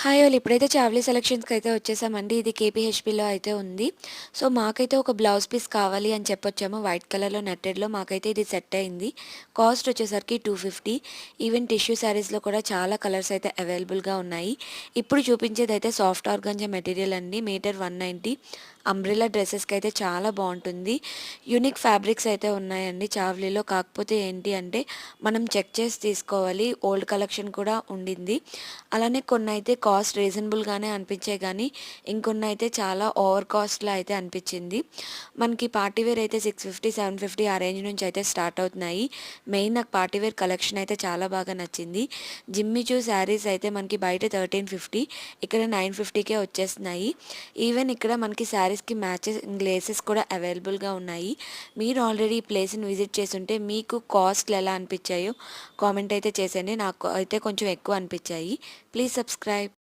Hi all ఇప్పుడైతే చావ్లీ సెలక్షన్స్‌కి అయితే వచ్చేసామండి. ఇది కేపీహెచ్‌పీలో అయితే ఉంది. సో, మాకైతే ఒక బ్లౌజ్ పీస్ కావాలి అని చెప్పొచ్చాము. వైట్ కలర్‌లో నెట్టెడ్‌లో మాకైతే ఇది సెట్ అయింది. కాస్ట్ వచ్చేసరికి 250. ఈవెన్ టిష్యూ శారీస్‌లో కూడా చాలా కలర్స్ అయితే అవైలబుల్‌గా ఉన్నాయి. ఇప్పుడు చూపించేదైతే సాఫ్ట్ ఆర్గాంజా మెటీరియల్ అండి. మీటర్ 190. అంబ్రెల్లా డ్రెసెస్‌కి అయితే చాలా బావుంటుంది. యూనిక్ ఫ్యాబ్రిక్స్ అయితే ఉన్నాయండి చావ్లీలో. కాకపోతే ఏంటి అంటే మనం చెక్ చేసి తీసుకోవాలి. ఓల్డ్ కలెక్షన్ కూడా ఉండింది. అలానే కొన్నైతే కాస్ట్ రీజనబుల్‌గానే అనిపించాయి గానీ, ఇంకొన్నైతే చాలా ఓవర్ కాస్ట్‌లా అయితే అనిపిచ్చింది. మనకి పార్టీ వేర్ అయితే 650, 750 ఆ రేంజ్ నుంచి అయితే స్టార్ట్ అవుతున్నాయి. మెయిన్ నాకు పార్టీ వేర్ కలెక్షన్ అయితే చాలా బాగా నచ్చింది. జిమ్మిచూ శారీస్ అయితే మనకి బయట 1350, ఇక్కడ 950కే వచ్చేస్తున్నాయి. ఈవెన్ ఇక్కడ మనకి శారీస్‌కి మ్యాచెస్ లేసెస్ కూడా అవైలబుల్‌గా ఉన్నాయి. మీరు ఆల్రెడీ ఈ ప్లేస్‌ని విజిట్ చేసుంటే మీకు కాస్ట్‌లు ఎలా అనిపిచ్చాయో కామెంట్ అయితే చేసేయండి. నాకు అయితే కొంచెం ఎక్కువ అనిపిచ్చాయి. Please subscribe.